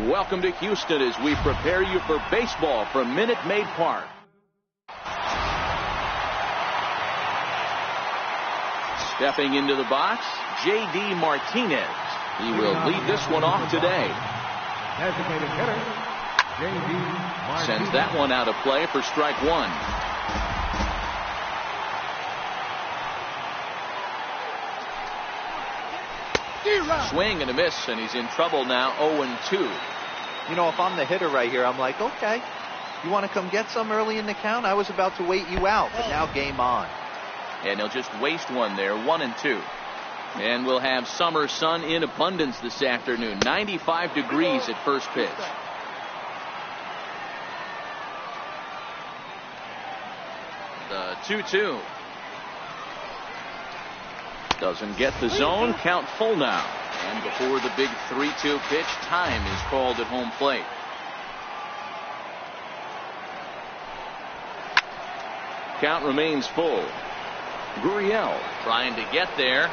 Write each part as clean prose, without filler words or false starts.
Welcome to Houston as we prepare you for baseball from Minute Maid Park. Stepping into the box, J.D. Martinez. He will lead this one off today. Designated hitter, J.D. Martinez. Sends that one out of play for strike one. Swing and a miss, and he's in trouble now, 0-2. You know, if I'm the hitter right here, I'm like, okay, you want to come get some early in the count? I was about to wait you out, but now game on. And he'll just waste one there, 1-2. And we'll have summer sun in abundance this afternoon. 95 degrees at first pitch. The 2-2. Doesn't get the zone. Count full now. And before the big 3-2 pitch, time is called at home plate. Count remains full. Gurriel trying to get there,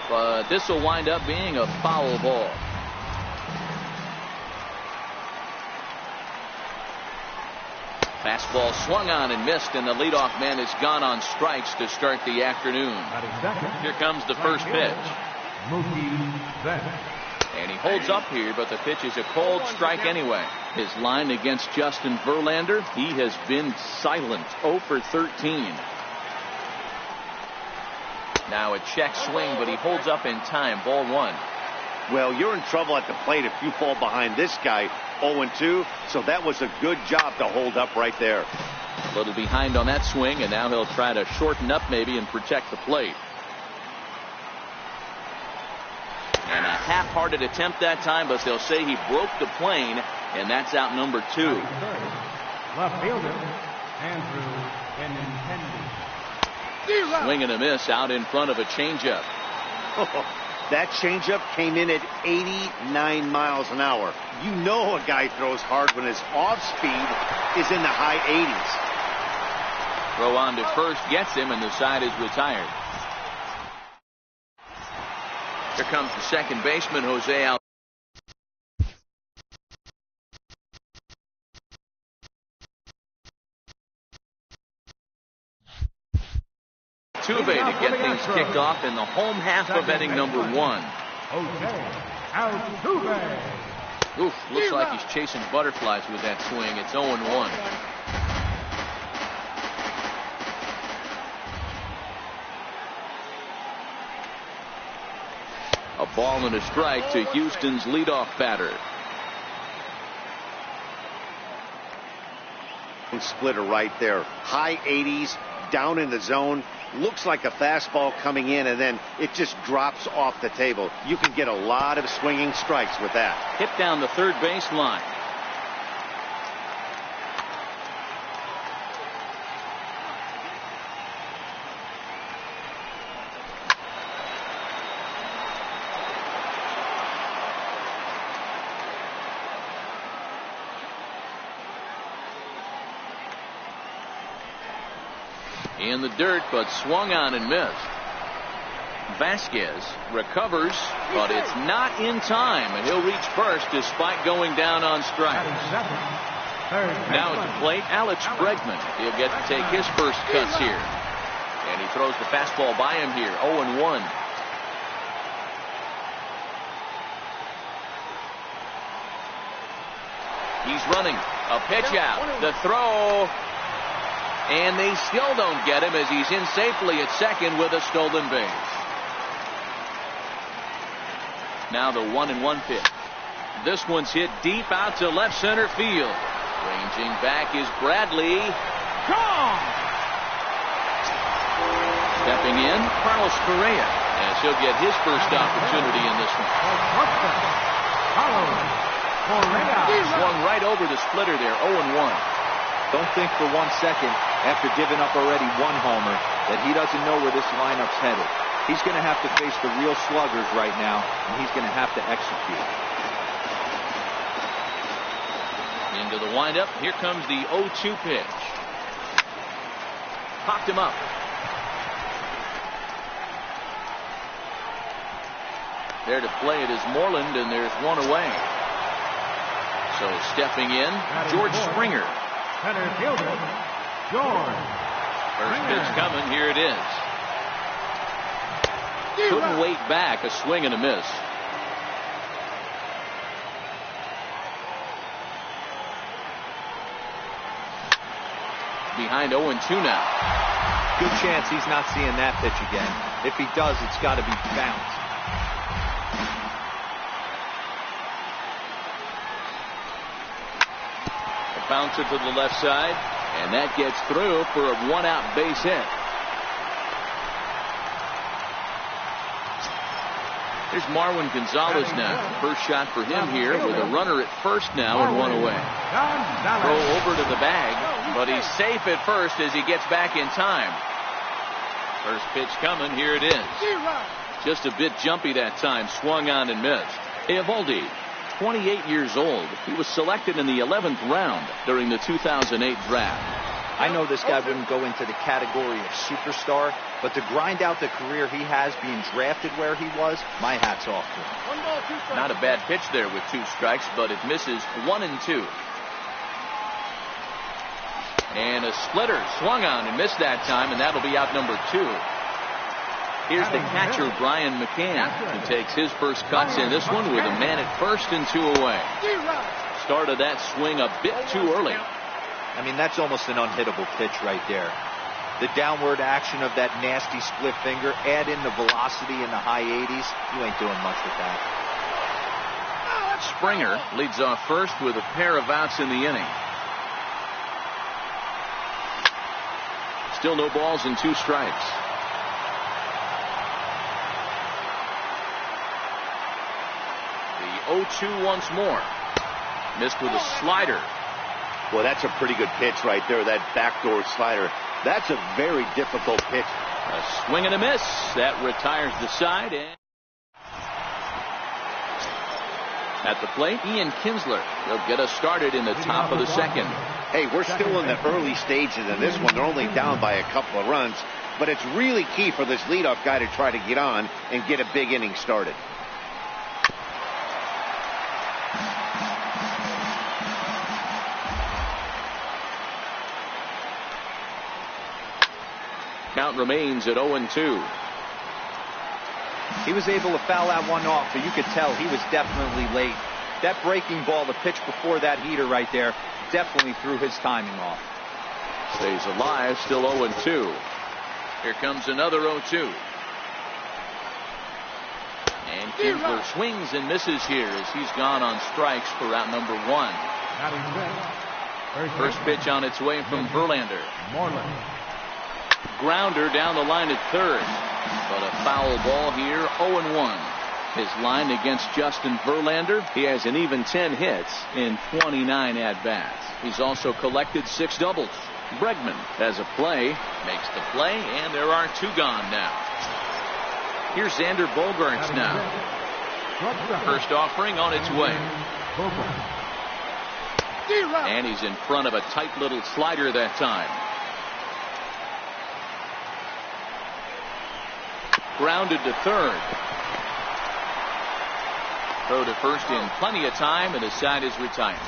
but this will wind up being a foul ball. Fastball swung on and missed, and the leadoff man has gone on strikes to start the afternoon. Here comes the first pitch. And he holds up here, but the pitch is a cold strike anyway. His line against Justin Verlander, he has been silent, 0 for 13. Now a check swing, but he holds up in time, ball one. Well, you're in trouble at the plate if you fall behind this guy, 0-2, so that was a good job to hold up right there. A little behind on that swing, and now he'll try to shorten up maybe and protect the plate. And a half-hearted attempt that time, but they'll say he broke the plane, and that's out number 2. Left fielder, Andrew Benintendi. Swing and a miss out in front of a changeup. That changeup came in at 89 miles an hour. You know a guy throws hard when his off speed is in the high 80s. Throw on to first gets him, and the side is retired. Here comes the second baseman, Jose Altuve. To get things kicked off in the home half of inning number 1. Oof, looks like he's chasing butterflies with that swing. It's 0-1. A ball and a strike to Houston's leadoff batter. Splitter right there. High 80s, down in the zone. Looks like a fastball coming in, and then it just drops off the table. You can get a lot of swinging strikes with that. Hit down the third base line. In the dirt, but swung on and missed. Vasquez recovers, but it's not in time, and he'll reach first despite going down on strike. Now at the plate, Alex Bregman. He'll get to take his first cuts here. And he throws the fastball by him here, 0-1. He's running. A pitch out. The throw. And they still don't get him as he's in safely at second with a stolen base. Now the 1-1 pitch. This one's hit deep out to left center field. Ranging back is Bradley. Gone! Stepping in, Carlos Correa, as he'll get his first opportunity in this one. Swung right over the splitter there, 0-1. Don't think for 1 second, after giving up already 1 homer, that he doesn't know where this lineup's headed. He's going to have to face the real sluggers right now, and he's going to have to execute. Into the windup. Here comes the 0-2 pitch. Popped him up. There to play it is Moreland, and there's one away. So stepping in, George Springer. Center fielder, George. First pitch coming. Here it is. Couldn't wait back. A swing and a miss. Behind 0-2 now. Good chance he's not seeing that pitch again. If he does, it's got to be bounced. A bouncer to the left side, and that gets through for a one-out base hit. Here's Marwin Gonzalez now. First shot for him here with a runner at first now and one away. Throw over to the bag, but he's safe at first as he gets back in time. First pitch coming. Here it is. Just a bit jumpy that time. Swung on and missed. Eovaldi, 28 years old. He was selected in the 11th round during the 2008 draft. I know this guy wouldn't go into the category of superstar, but to grind out the career he has being drafted where he was, my hat's off to him. Not a bad pitch there with 2 strikes, but it misses 1-2. And a splitter swung on and missed that time, and that'll be out number 2. Here's the catcher, Brian McCann, who takes his first cuts in this one with a man at first and 2 away. Started that swing a bit too early. I mean, that's almost an unhittable pitch right there. The downward action of that nasty split finger, add in the velocity in the high 80s, you ain't doing much with that. Springer leads off first with a pair of outs in the inning. Still no balls and 2 strikes. The 0-2 once more. Missed with a slider. Well, that's a pretty good pitch right there, that backdoor slider. That's a very difficult pitch. A swing and a miss. That retires the side. And at the plate, Ian Kinsler. He'll get us started in the top of the second. Hey, we're still in the early stages of this one. They're only down by a couple of runs, but it's really key for this leadoff guy to try to get on and get a big inning started. Count remains at 0-2. He was able to foul that one off, but you could tell he was definitely late. That breaking ball, the pitch before that heater right there, definitely threw his timing off. Stays alive, still 0-2. Here comes another 0-2. And Kinsler swings and misses here as he's gone on strikes for out number 1. First pitch on its way from Verlander. Grounder down the line at third, but a foul ball here. 0-1. His line against Justin Verlander. He has an even 10 hits in 29 at-bats. He's also collected 6 doubles. Bregman has a play, makes the play, and there are 2 gone now. Here's Xander Bogaerts now. First offering on its way. And he's in front of a tight little slider that time. Grounded to third. Throw to first in plenty of time, and his side is retired.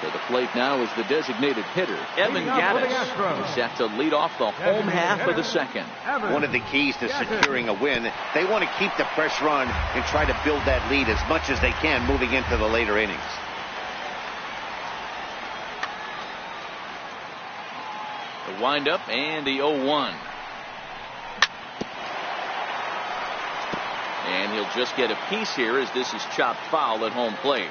To the plate now is the designated hitter, Evan Gattis, who's set to lead off the home half of the second. One of the keys to securing a win, they want to keep the pressure on and try to build that lead as much as they can moving into the later innings. The windup and the 0-1. And he'll just get a piece here as this is chopped foul at home plate.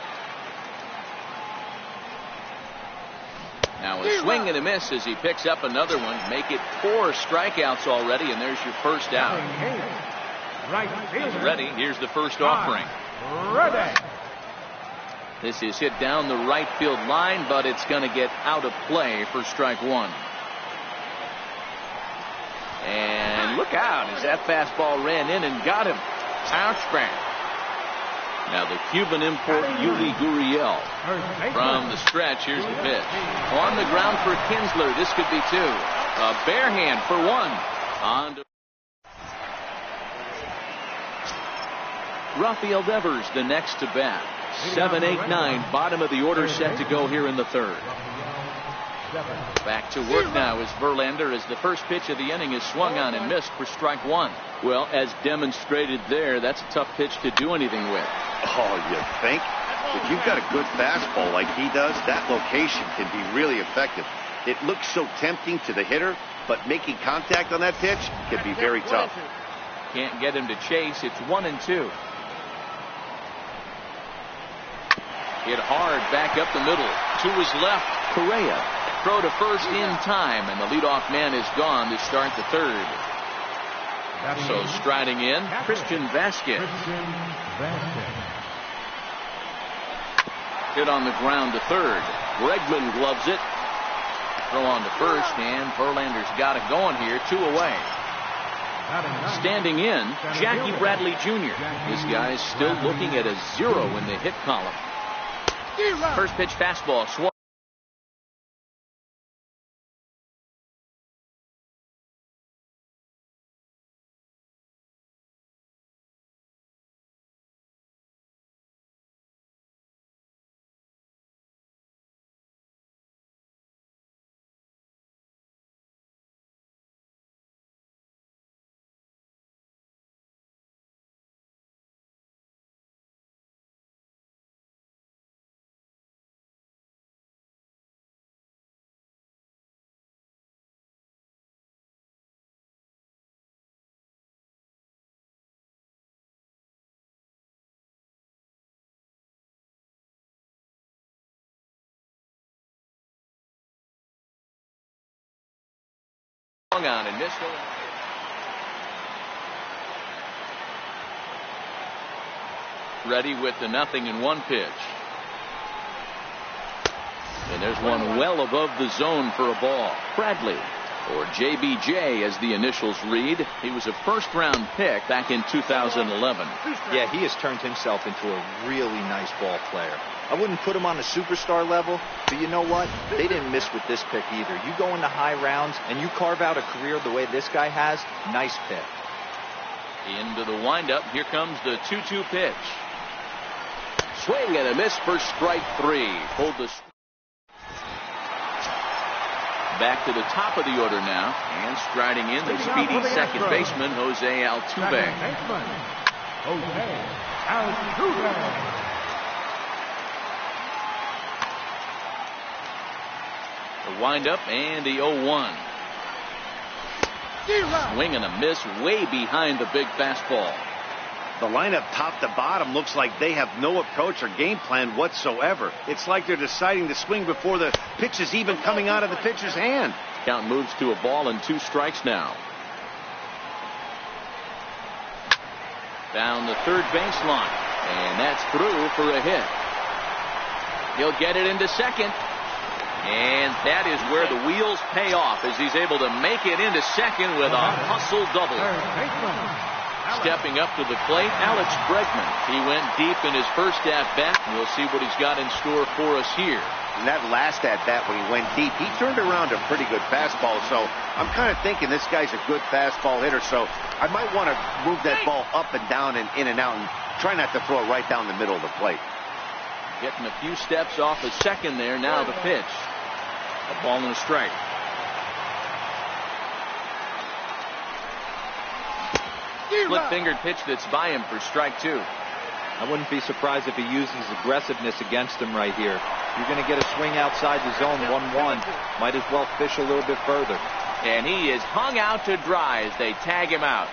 Now a swing and a miss as he picks up another one. Make it 4 strikeouts already, and there's your first out. He's ready. Here's the first offering. This is hit down the right field line, but it's going to get out of play for strike 1. And look out as that fastball ran in and got him. Ouchback. Now the Cuban import Yuli Gurriel from the stretch. Here's the pitch. On the ground for Kinsler. This could be 2. A bare hand for 1. On to... Rafael Devers the next to bat. 7, 8, 9, bottom of the order set to go here in the third. Back to work now is Verlander as the first pitch of the inning is swung on and missed for strike one. Well, as demonstrated there, that's a tough pitch to do anything with. Oh, you think? If you've got a good fastball like he does, that location can be really effective. It looks so tempting to the hitter, but making contact on that pitch can be very tough. Can't get him to chase. It's 1-2. Hit hard back up the middle. To his left, Correa. Throw to first in time, and the leadoff man is gone to start the third. So striding in, Christian Vasquez. Hit on the ground to third. Bregman gloves it. Throw on to first, and Verlander's got it going here. 2 away. Standing in, Jackie Bradley Jr. This guy's still looking at a 0 in the hit column. First pitch fastball swung. On and missed it. Ready with the 0-1 pitch. And there's one well above the zone for a ball. Bradley, or JBJ as the initials read. He was a first-round pick back in 2011. Yeah, he has turned himself into a really nice ball player. I wouldn't put him on a superstar level, but you know what? They didn't miss with this pick either. You go into high rounds and you carve out a career the way this guy has, nice pick. Into the windup. Here comes the 2-2 pitch. Swing and a miss for strike 3. Pulled the. Back to the top of the order now, and striding in the speedy second baseman Jose Altuve. The windup and the 0-1. Swing and a miss way behind the big fastball. The lineup top to bottom looks like they have no approach or game plan whatsoever. It's like they're deciding to swing before the pitch is even coming out of the pitcher's hand. Count moves to a ball and 2 strikes now. Down the third baseline, and that's through for a hit. He'll get it into second. And that is where the wheels pay off as he's able to make it into second with a hustle double. Stepping up to the plate, Alex Bregman. He went deep in his first at-bat. We'll see what he's got in store for us here. And that last at-bat when he went deep, he turned around a pretty good fastball. So I'm kind of thinking this guy's a good fastball hitter. So I might want to move that ball up and down and in and out and try not to throw it right down the middle of the plate. Getting a few steps off of second there. Now the pitch. A ball and a strike. Split-fingered pitch that's by him for strike 2. I wouldn't be surprised if he uses aggressiveness against him right here. You're going to get a swing outside the zone 1-1. Might as well fish a little bit further. And he is hung out to dry as they tag him out.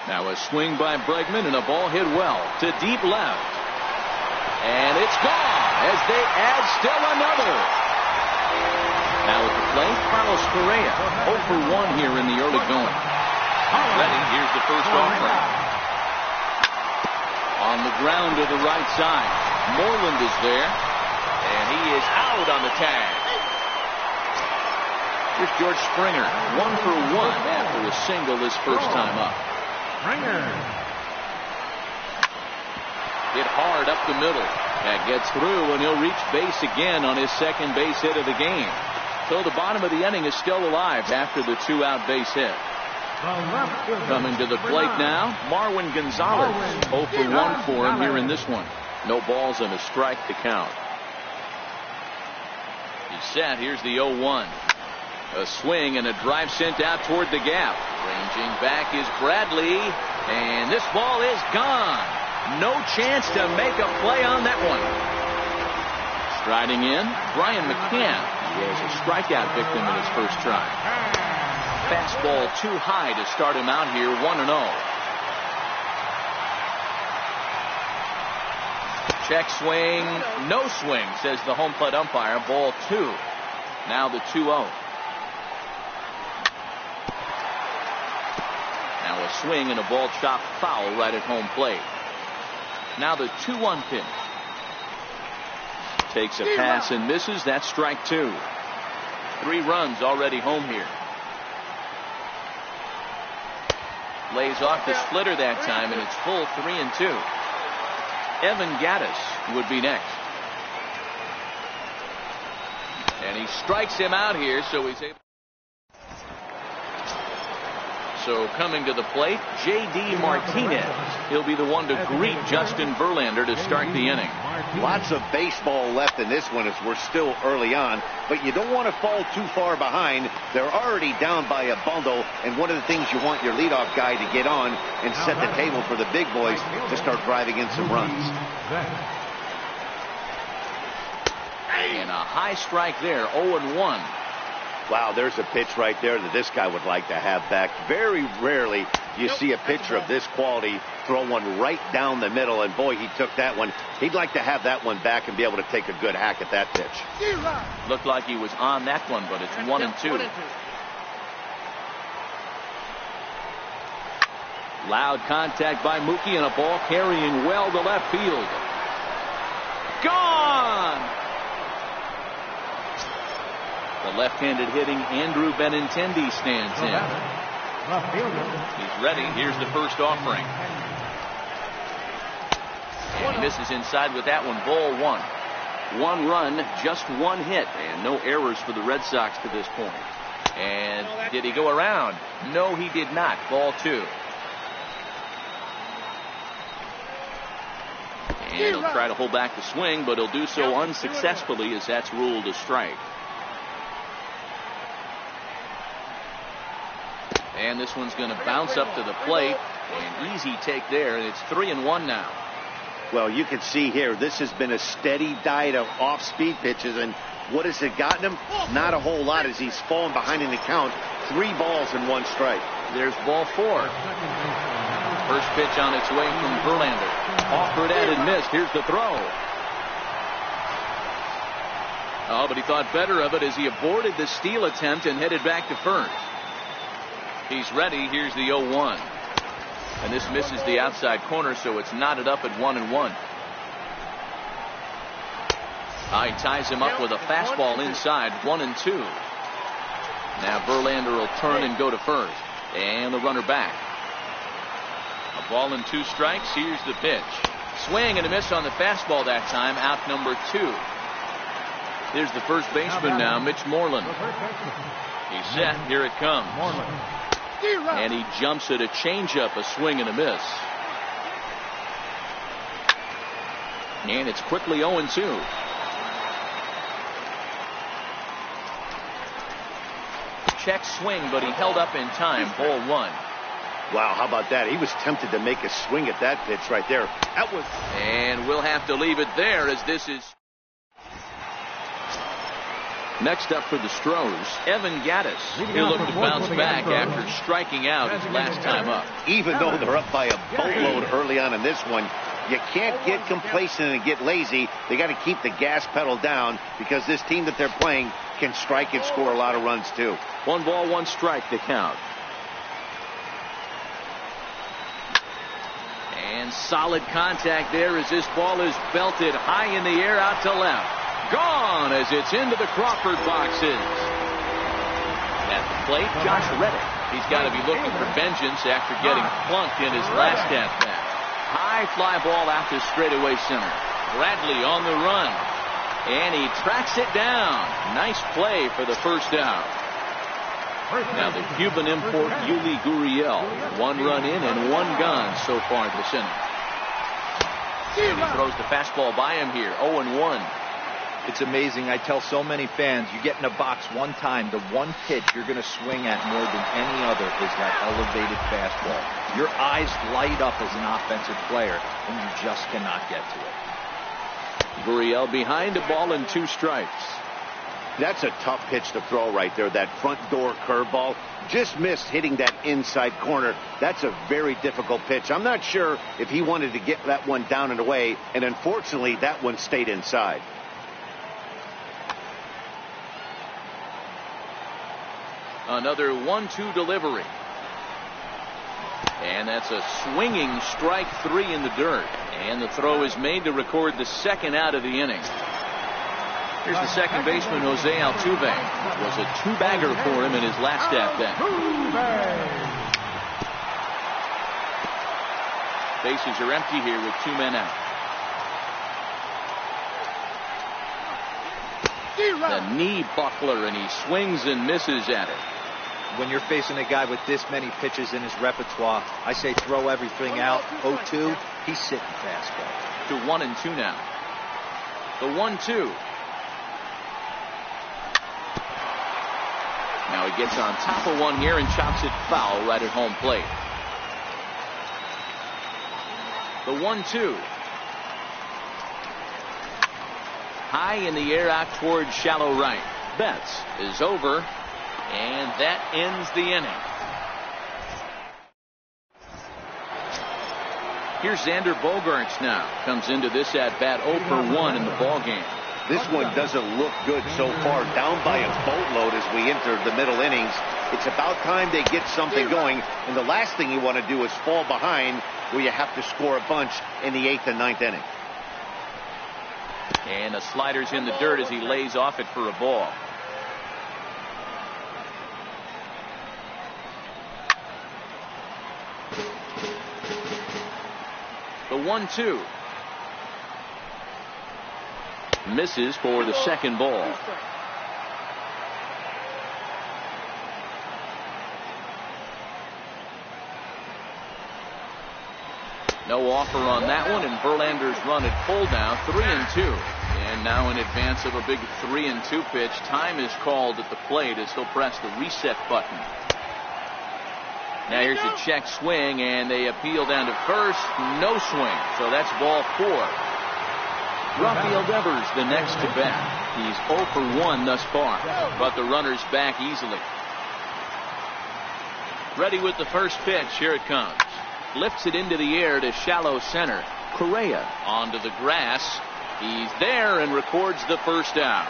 Now a swing by Bregman and a ball hit well to deep left. And it's gone as they add still another. Now at the plate, Carlos Correa. 0 for 1 here in the early going. Ready, here's the first offering. On the ground to the right side. Moreland is there. And he is out on the tag. Here's George Springer. 1 for 1 after a single his first time up. Hit hard up the middle. That gets through, and he'll reach base again on his second base hit of the game. So the bottom of the inning is still alive after the 2-out base hit. Coming to the plate now, Marwin Gonzalez. 0 for 1 for him here in this one. No balls and a strike to count. He's set. Here's the 0-1. A swing and a drive sent out toward the gap. Ranging back is Bradley, and this ball is gone. No chance to make a play on that one. Striding in, Brian McCann. He was a strikeout victim in his first try. Fastball too high to start him out here, 1-0. Check swing, no swing, says the home plate umpire. Ball 2. Now the 2-0. Now a swing and a ball chopped foul right at home plate. Now the 2-1 pitch. Takes a pass and misses. That's strike 2. 3 runs already home here. Lays off the splitter that time, and it's full 3-2. Evan Gattis would be next. And he strikes him out here, so he's able. So coming to the plate, J.D. Martinez. He'll be the one to greet Justin Verlander to start the inning. Lots of baseball left in this one as we're still early on, but you don't want to fall too far behind. They're already down by a bundle, and one of the things you want your leadoff guy to get on and set the table for the big boys to start driving in some runs. And a high strike there, 0-1. Wow, there's a pitch right there that this guy would like to have back. Very rarely you see a pitcher of this quality throw one right down the middle, and boy, he took that one. He'd like to have that one back and be able to take a good hack at that pitch. Looked like he was on that one, but it's 1-2. Loud contact by Mookie, and a ball carrying well to left field. Gone! The left-handed hitting Andrew Benintendi stands in. He's ready. Here's the first offering. And he misses inside with that one. Ball 1. 1 run, just 1 hit, and no errors for the Red Sox to this point. And did he go around? No, he did not. Ball 2. And he'll try to hold back the swing, but he'll do so unsuccessfully as that's ruled a strike. And this one's going to bounce up to the plate. An easy take there, and it's 3-1 now. Well, you can see here, this has been a steady diet of off-speed pitches, and what has it gotten him? Not a whole lot as he's fallen behind in the count. 3 balls and 1 strike. There's ball 4. First pitch on its way from Verlander. Offered at and missed. Here's the throw. Oh, but he thought better of it as he aborted the steal attempt and headed back to first. He's ready. Here's the 0-1. And this misses the outside corner, so it's knotted up at 1-1. He ties him up with a fastball inside, 1-2. Now Verlander will turn and go to first. And the runner back. A ball and 2 strikes. Here's the pitch. Swing and a miss on the fastball that time. Out number 2. Here's the first baseman now, Mitch Moreland. He's set. Here it comes. And he jumps at a changeup, a swing and a miss. And it's quickly 0-2. Check swing, but he held up in time. Ball 1. Wow, how about that? He was tempted to make a swing at that pitch right there. That was. And we'll have to leave it there as this is. Next up for the Stros, Evan Gattis. He'll look to bounce back after striking out his last time up. Even though they're up by a boatload early on in this one, you can't get complacent and get lazy. They got to keep the gas pedal down because this team that they're playing can strike and score a lot of runs too. 1 ball, 1 strike to count. And solid contact there as this ball is belted high in the air out to left. Gone as it's into the Crawford boxes. At the plate, Josh Reddick. He's got to be looking for vengeance after getting plunked in his last at bat. High fly ball out to straightaway center. Bradley on the run. And he tracks it down. Nice play for the first out. Now the Cuban import Yuli Gurriel. 1 run in and 1 gone so far this inning. And he throws the fastball by him here. 0-1. It's amazing. I tell so many fans, you get in a box one time, the one pitch you're going to swing at more than any other is that elevated fastball. Your eyes light up as an offensive player, and you just cannot get to it. Gurriel behind a ball and 2 strikes. That's a tough pitch to throw right there. That front door curveball just missed hitting that inside corner. That's a very difficult pitch. I'm not sure if he wanted to get that one down and away, and unfortunately that one stayed inside. Another 1-2 delivery. And that's a swinging strike 3 in the dirt. And the throw is made to record the second out of the inning. Here's the second baseman, Jose Altuve. It was a 2-bagger for him in his last at bat. Bases are empty here with 2 men out. The knee buckler, and he swings and misses at it. When you're facing a guy with this many pitches in his repertoire, I say throw everything out. 0-2, he's sitting fastball. To 1-2 now. The 1-2. Now he gets on top of one here and chops it foul right at home plate. The 1-2. High in the air out towards shallow right. Betts is over, and that ends the inning. Here's Xander Bogaerts now. Comes into this at bat 0 for 1 in the ball game. This one doesn't look good so far. Down by a boatload as we enter the middle innings. It's about time they get something going, and the last thing you want to do is fall behind where you have to score a bunch in the 8th and 9th inning. And the slider's in the dirt as he lays off it for a ball. The 1-2. Misses for the second ball. No offer on that one, and Verlander's run at full now, 3-2. And now in advance of a big 3-2 pitch, time is called at the plate as he'll press the reset button. Now here's a check swing, and they appeal down to first. No swing, so that's ball 4. Rafael Devers the next to bat. He's 0 for 1 thus far, but the runner's back easily. Ready with the first pitch. Here it comes. Lifts it into the air to shallow center. Correa onto the grass. He's there and records the first out.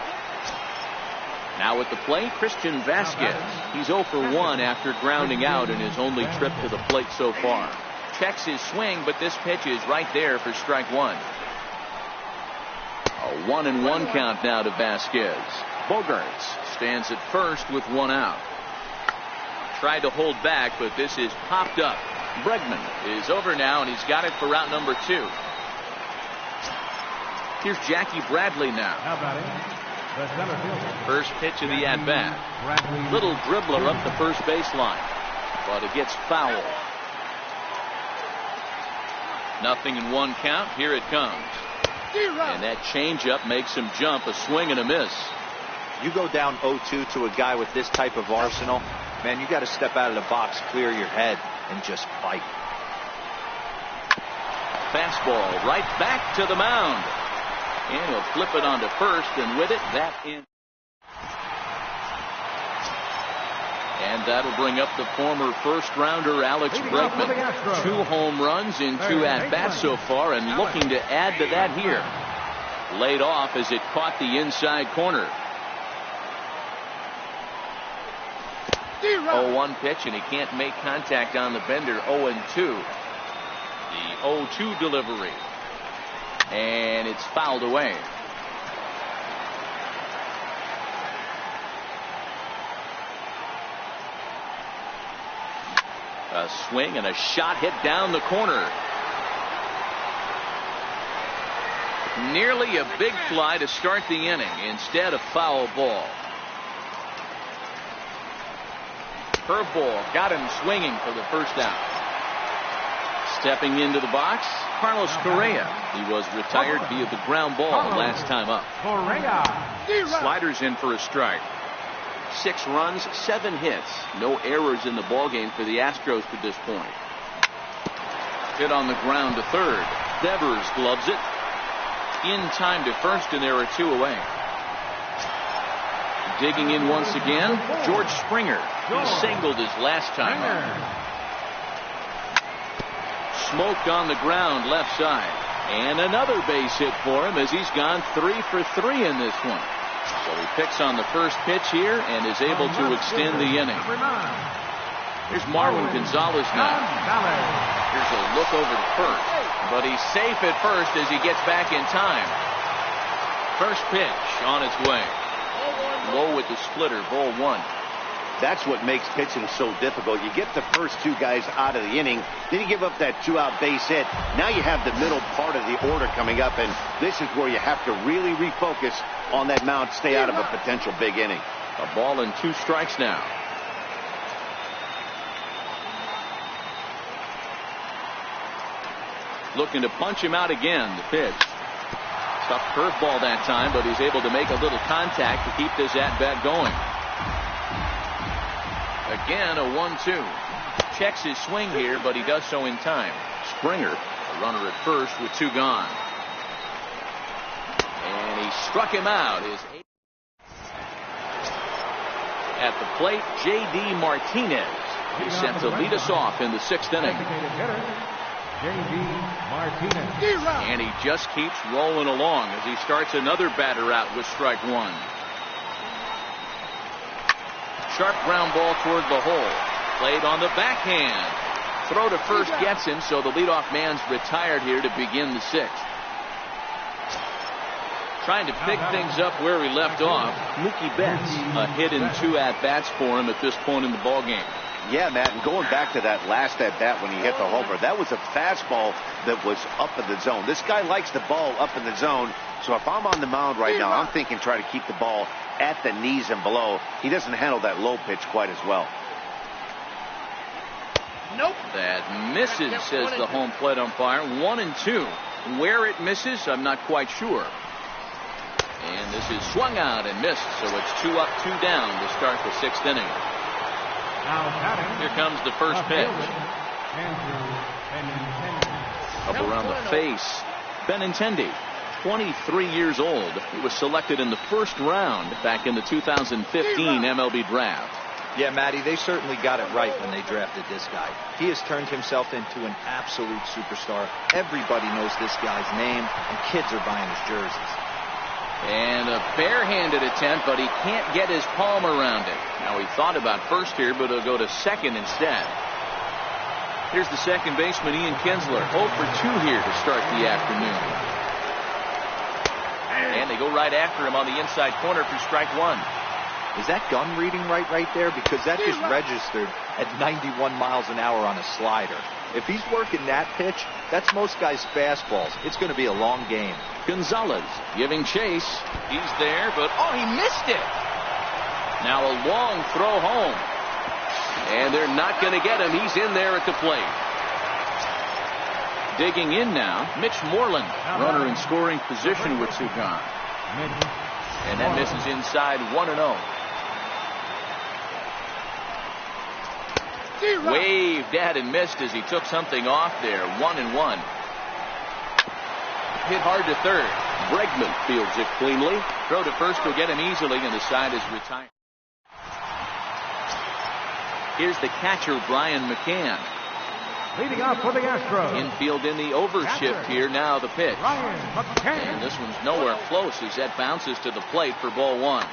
Now at the plate, Christian Vasquez. He's 0 for 1 after grounding out in his only trip to the plate so far. Checks his swing, but this pitch is right there for strike 1. A 1-1 count now to Vasquez. Bogaerts stands at first with 1 out. Tried to hold back, but this is popped up. Bregman is over now, and he's got it for route number 2. Here's Jackie Bradley now. First pitch of the at-bat. Little dribbler up the first baseline, but it gets foul. 0-1 count. Here it comes. And that changeup makes him jump. A swing and a miss. You go down 0-2 to a guy with this type of arsenal, man, you got to step out of the box, clear your head, and just fight. Fastball right back to the mound. And he'll flip it onto first, and with it, that in. And that'll bring up the former first-rounder Alex Bregman. 2 home runs in 2 at-bats so far, and looking to add to that here. Laid off as it caught the inside corner. 0-1 pitch, and he can't make contact on the bender. 0-2. The 0-2 delivery. And it's fouled away. A swing and a shot hit down the corner. Nearly a big fly to start the inning. Instead, a foul ball. Curveball got him swinging for the first out. Stepping into the box, Carlos Correa. He was retired via the ground ball last time up. Sliders in for a strike. 6 runs, 7 hits. No errors in the ballgame for the Astros to this point. Hit on the ground to third. Devers gloves it. In time to first, and there are 2 away. Digging in once again, George Springer. He singled his last time up. Smoked on the ground left side. And another base hit for him as he's gone 3 for 3 in this one. So he picks on the first pitch here and is able to extend the inning. Here's Marwin Gonzalez now. Here's a look over to first. But he's safe at first as he gets back in time. First pitch on its way. Low with the splitter, ball 1. That's what makes pitching so difficult. You get the first 2 guys out of the inning, then you give up that 2-out base hit. Now you have the middle part of the order coming up, and this is where you have to really refocus on that mound, stay out of a potential big inning. A ball and 2 strikes now. Looking to punch him out again. The pitch. Tough curveball that time, but he's able to make a little contact to keep this at-bat going. Again, a 1-2. Checks his swing here, but he does so in time. Springer, a runner at first with 2 gone. And he struck him out. At the plate, J.D. Martinez. He's set to lead us off in the 6th inning. J.D. Martinez. And he just keeps rolling along as he starts another batter out with strike 1. Sharp ground ball toward the hole. Played on the backhand. Throw to first gets him, so the leadoff man's retired here to begin the 6th. Trying to pick things up where he left off. Mookie Betts, a hit and 2 at-bats for him at this point in the ballgame. Yeah, Matt, and going back to that last at-bat when he hit the homer, that was a fastball that was up in the zone. This guy likes the ball up in the zone, so if I'm on the mound right now, I'm thinking try to keep the ball at the knees and below. He doesn't handle that low pitch quite as well. Nope. That misses, says the home plate umpire. 1-2. Where it misses, I'm not quite sure. And this is swung out and missed, so it's 2 up, 2 down to start the 6th inning. Here comes the first pitch. Up around the face. Benintendi, 23 years old. He was selected in the 1st round back in the 2015 MLB draft. Yeah, Matty, they certainly got it right when they drafted this guy. He has turned himself into an absolute superstar. Everybody knows this guy's name, and kids are buying his jerseys. And a barehanded attempt, but he can't get his palm around it. Now, he thought about first here, but he'll go to second instead. Here's the second baseman, Ian Kinsler. 0 for 2 here to start the afternoon. And they go right after him on the inside corner for strike 1. Is that gun reading right there? Because that just registered at 91 miles an hour on a slider. If he's working that pitch, that's most guys' fastballs. It's going to be a long game. Gonzalez giving chase. He's there, but he missed it. Now a long throw home. And they're not going to get him. He's in there at the plate. Digging in now, Mitch Moreland, runner in scoring position with 2 gone. And that misses inside 1-0. Waved at and missed as he took something off there. 1-1. Hit hard to third. Bregman fields it cleanly. Throw to first will get him easily, and the side is retired. Here's the catcher, Brian McCann. Leading off for the Astros. Infield in the overshift here. Now the pitch. And this one's nowhere close as that bounces to the plate for ball 1.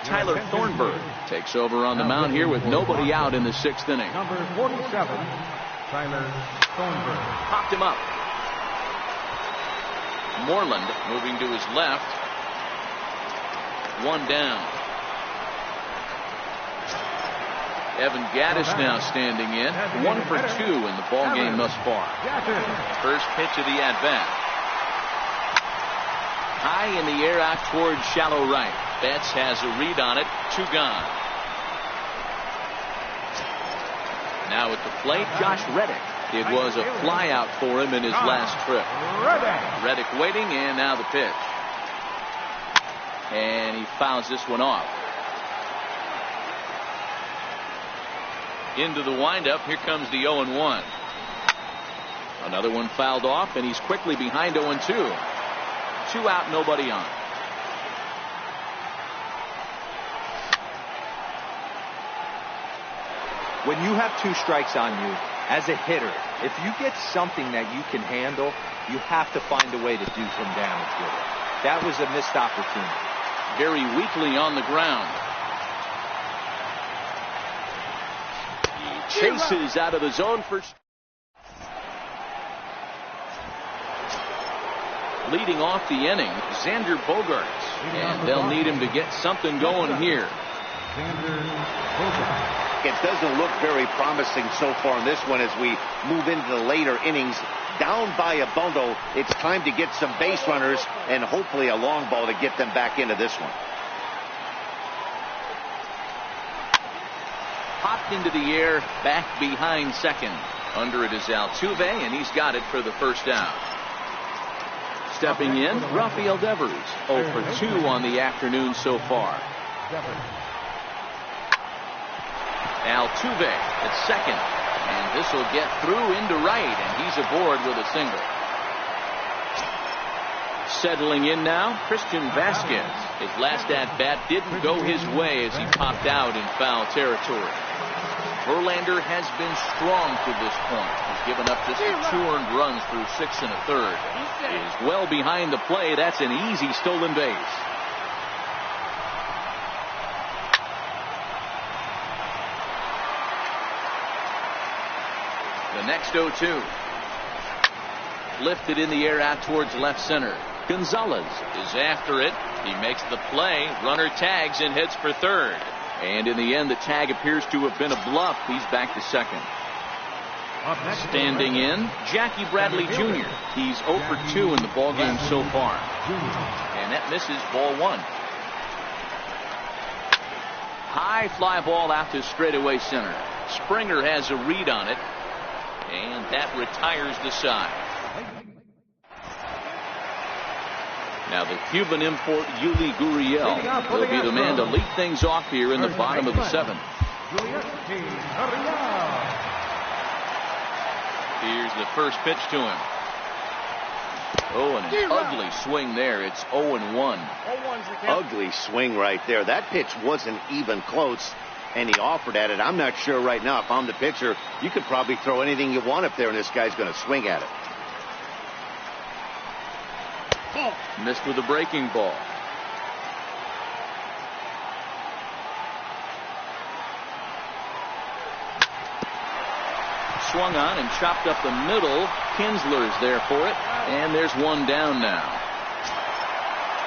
Tyler Thornburg takes over on the mound here with nobody out in the 6th inning. Number 47, Tyler Thornburg. Popped him up. Moreland moving to his left. 1 down. Evan Gattis now standing in. 1 for 2 in the ball game thus far. First pitch of the at-bat. High in the air out towards shallow right. Betts has a read on it. 2 gone. Now at the plate, Josh Reddick. It was a fly out for him in his last trip. Reddick waiting, and now the pitch. And he fouls this one off. Into the windup. Here comes the 0-1. Another one fouled off, and he's quickly behind 0-2. 2 out, nobody on. When you have 2 strikes on you, as a hitter, if you get something that you can handle, you have to find a way to do some damage with it. That was a missed opportunity. Very weakly on the ground. He chases out of the zone for... Leading off the inning, Xander Bogaerts. And they'll need him to get something going here. It doesn't look very promising so far in this one as we move into the later innings. Down by a bundle, it's time to get some base runners and hopefully a long ball to get them back into this one. Popped into the air, back behind second. Under it is Altuve, and he's got it for the first out. Stepping in, Rafael Devers. 0 for 2 on the afternoon so far. Altuve at second, and this will get through into right, and he's aboard with a single. Settling in now, Christian Vasquez. His last at-bat didn't go his way as he popped out in foul territory. Verlander has been strong to this point. He's given up just 2 earned runs through 6 1/3. Is well behind the play. That's an easy stolen base. The next 0-2. Lifted in the air out towards left center. Gonzalez is after it. He makes the play. Runner tags and heads for third. And in the end, the tag appears to have been a bluff. He's back to second. Standing in, Jackie Bradley Jr. He's 0 for 2 in the ballgame so far. And that misses ball 1. High fly ball out to straightaway center. Springer has a read on it. And that retires the side. Now the Cuban import Yuli Gurriel will be the man to lead things off here in the bottom of the 7th. Here's the first pitch to him. Oh, and an ugly swing there. It's 0-1. Ugly swing right there. That pitch wasn't even close, and he offered at it. I'm not sure right now if I'm the pitcher. You could probably throw anything you want up there, and this guy's going to swing at it. Missed with a breaking ball. Swung on and chopped up the middle. Kinsler's there for it. And there's one down now.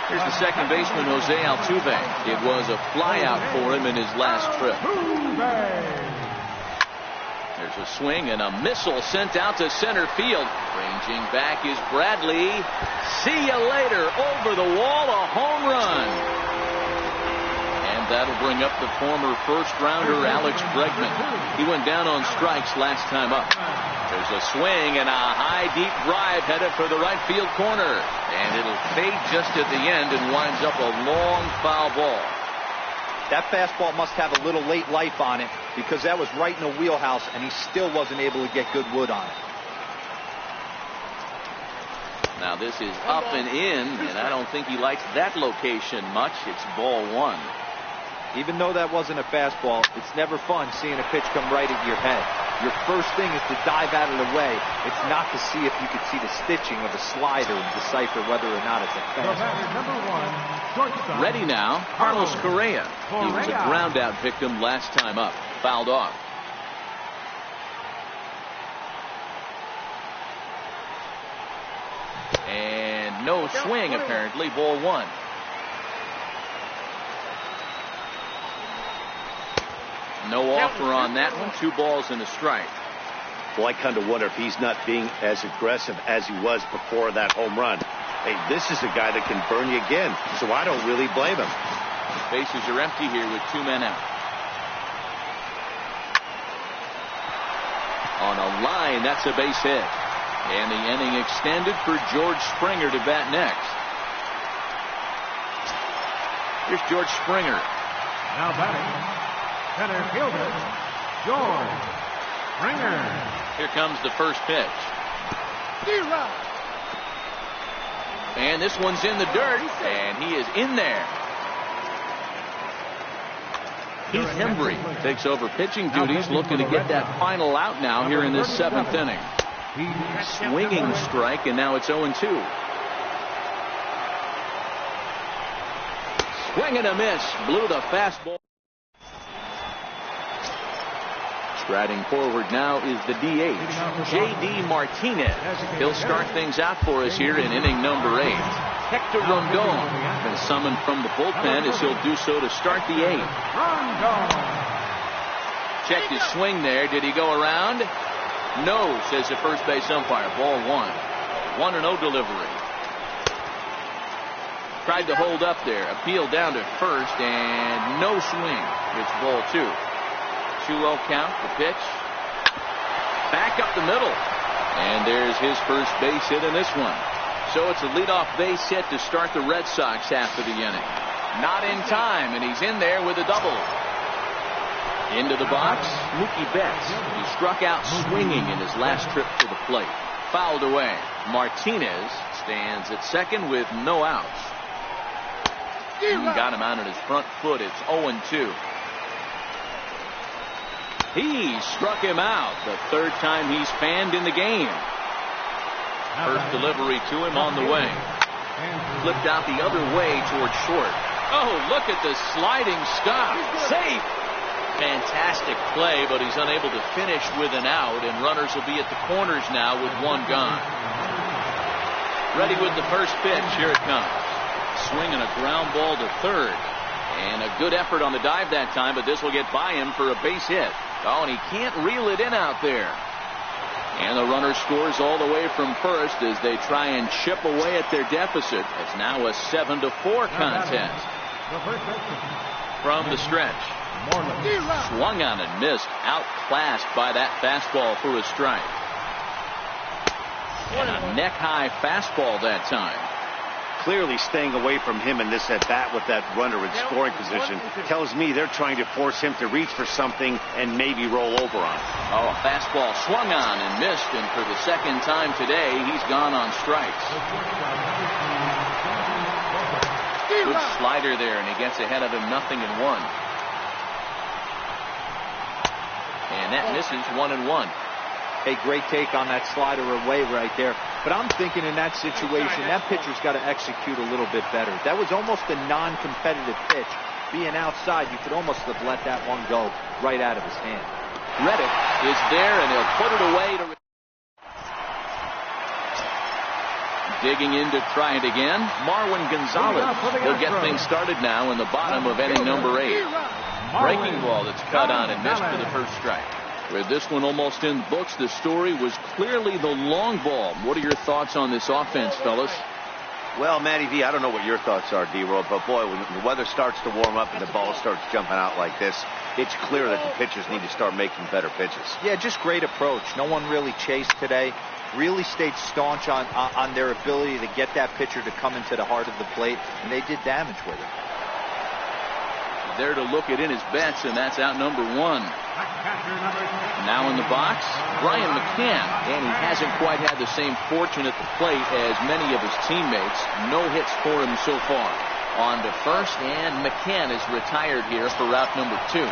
Here's the second baseman, Jose Altuve. It was a flyout for him in his last trip. There's a swing and a missile sent out to center field. Ranging back is Bradley. See you later. Over the wall, a home run. And that'll bring up the former first-rounder Alex Bregman. He went down on strikes last time up. There's a swing and a high, deep drive headed for the right field corner. And it'll fade just at the end and winds up a long foul ball. That fastball must have a little late life on it because that was right in the wheelhouse, and he still wasn't able to get good wood on it. Now this is up and in, and I don't think he likes that location much. It's ball 1. Even though that wasn't a fastball, it's never fun seeing a pitch come right at your head. Your first thing is to dive out of the way. It's not to see if you can see the stitching of a slider and decipher whether or not it's a fastball. Ready now, Carlos Correa. He was a ground out victim last time up. Fouled off. And no swing apparently. Ball 1. No offer on that one. 2 balls and a strike. Well, I kind of wonder if he's not being as aggressive as he was before that home run. Hey, this is a guy that can burn you again, so I don't really blame him. Bases are empty here with 2 men out. On a line, that's a base hit. And the inning extended for George Springer to bat next. Here's George Springer. Now batting, center fielder, George Springer. Here comes the first pitch. And this one's in the dirt, and he is in there. Keith Hembry takes over pitching duties, looking to get that final out now here in this 7th inning. Swinging strike, and now it's 0-2. Swing and a miss. Blew the fastball. Striding forward now is the DH, J.D. Martinez. He'll start things out for us here in inning number 8. Hector Rondon been summoned from the bullpen as he'll do so to start the 8th. Checked his swing there. Did he go around? No, says the first base umpire. Ball 1. 1-0 delivery. Tried to hold up there. Appeal down to first, and no swing. It's ball 2. 2-0 count. The pitch. Back up the middle. And there's his first base hit in this one. So it's a leadoff base hit to start the Red Sox after the inning. Not in time, and he's in there with a double. Into the box, Mookie Betts. He struck out swinging in his last trip to the plate. Fouled away. Martinez stands at second with no outs. Got him out on his front foot. It's 0-2. He struck him out the 3rd time he's fanned in the game. First delivery to him on the way. Flipped out the other way towards short. Oh, look at the sliding stop. Safe. Fantastic play, but he's unable to finish with an out, and runners will be at the corners now with 1 gone. Ready with the first pitch. Here it comes. Swing and a ground ball to 3rd. And a good effort on the dive that time, but this will get by him for a base hit. Oh, and he can't reel it in out there. And the runner scores all the way from first as they try and chip away at their deficit. It's now a 7-4 contest. From the stretch. Swung on and missed. Outclassed by that fastball for a strike. And a neck-high fastball that time. Clearly staying away from him in this at-bat with that runner in scoring position tells me they're trying to force him to reach for something and maybe roll over on it. Oh, a fastball swung on and missed, and for the 2nd time today, he's gone on strikes. Good slider there, and he gets ahead of him 0-1. And that misses 1-1. A great take on that slider away right there. But I'm thinking in that situation, that pitcher's got to execute a little bit better. That was almost a non-competitive pitch. Being outside, you could almost have let that one go right out of his hand. Reddick is there, and he'll put it away. Digging in to try it again. Marwin Gonzalez will get things started now in the bottom of inning number 8. Breaking ball that's cut on and missed for the first strike. With this one almost in books, the story was clearly the long ball. What are your thoughts on this offense, fellas? Well, Matty V, I don't know what your thoughts are, D-Roll, but boy, when the weather starts to warm up and the ball starts jumping out like this, it's clear that the pitchers need to start making better pitches. Yeah, just great approach. No one really chased today. Really stayed staunch on their ability to get that pitcher to come into the heart of the plate, and they did damage with it. There to look it in his bets, and that's out number 1. Now in the box, Brian McCann, and he hasn't quite had the same fortune at the plate as many of his teammates. No hits for him so far. On to first, and McCann is retired here for route number 2.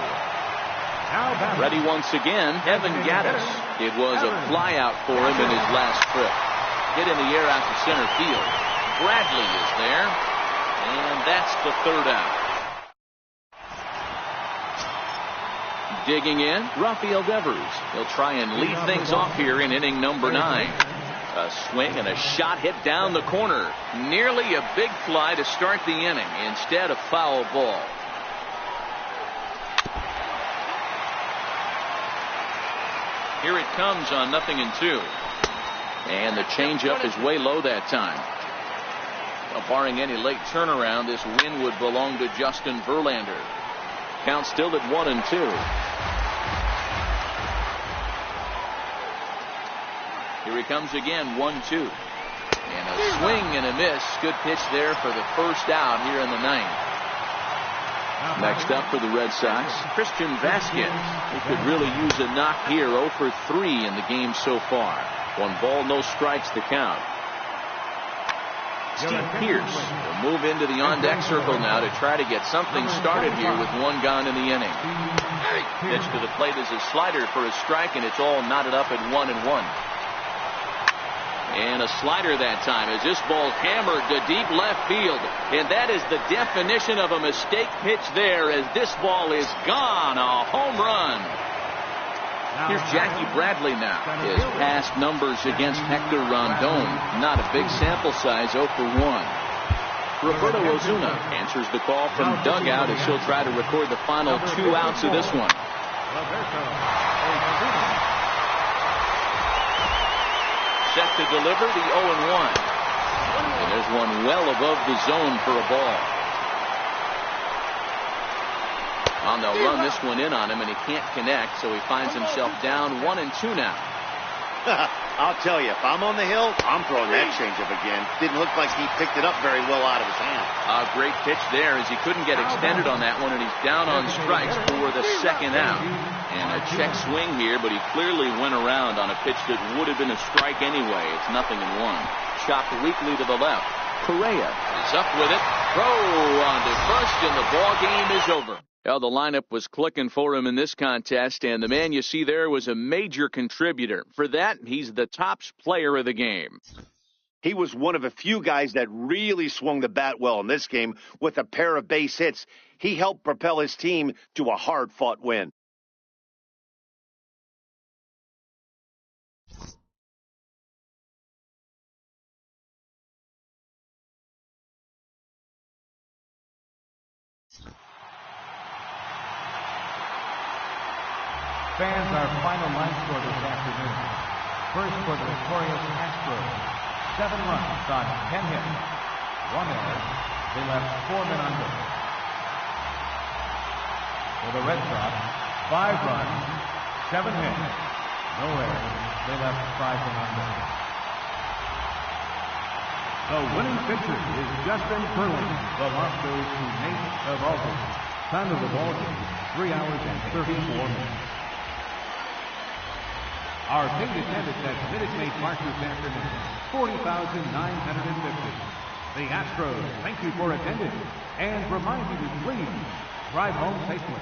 Ready once again, Evan Gattis. It was a flyout for him in his last trip. Hit in the air out to center field. Bradley is there, and that's the 3rd out. Digging in, Rafael Devers. He'll try and lead things off here in inning number 9. A swing and a shot hit down the corner. Nearly a big fly to start the inning. Instead, a foul ball. Here it comes on 0-2. And the changeup is way low that time. Barring any late turnaround, this win would belong to Justin Verlander. Count still at 1-2. Here he comes again, 1-2. And a swing and a miss. Good pitch there for the first out here in the ninth. Next up for the Red Sox, Christian Vasquez. He could really use a knock here. 0 for 3 in the game so far. 1 ball, no strikes to count. Steve Pearce will move into the on-deck circle now to try to get something started here with 1 gone in the inning. Pitch to the plate is a slider for a strike, and it's all knotted up at 1-1. And a slider that time as this ball hammered to deep left field. And that is the definition of a mistake pitch there as this ball is gone. A home run. Here's Jackie Bradley now. His past numbers against Hector Rondon. Not a big sample size, 0 for 1. Roberto Ozuna answers the call from dugout as he'll try to record the final 2 outs of this one. Set to deliver the 0-1. And there's one well above the zone for a ball. They'll run this one in on him, and he can't connect, so he finds himself down 1-2 now. I'll tell you, if I'm on the hill, I'm throwing that changeup again. Didn't look like he picked it up very well out of his hand. A great pitch there as he couldn't get extended on that one, and he's down on strikes for the second out. And a check swing here, but he clearly went around on a pitch that would have been a strike anyway. It's 0-1. Chopped weakly to the left. Correa is up with it. Throw on to first, and the ball game is over. Well, the lineup was clicking for him in this contest, and the man you see there was a major contributor. For that, he's the top player of the game. He was one of a few guys that really swung the bat well in this game with a pair of base hits. He helped propel his team to a hard-fought win. Fans, our final line score this afternoon. First for the victorious Astros. 7 runs on 10 hits. 1 error. They left 4 men on base. For the Red Sox, 5 runs, 7 hits. No errors. They left 5 men on base. The winning pitcher is Justin Verlander. The loss goes to Nate Eovaldi. Time of the ball game, 3 hours and 34 minutes. Our paid attendance at Minute Maid Park this afternoon, 40,950. The Astros thank you for attending and remind you to please drive home safely.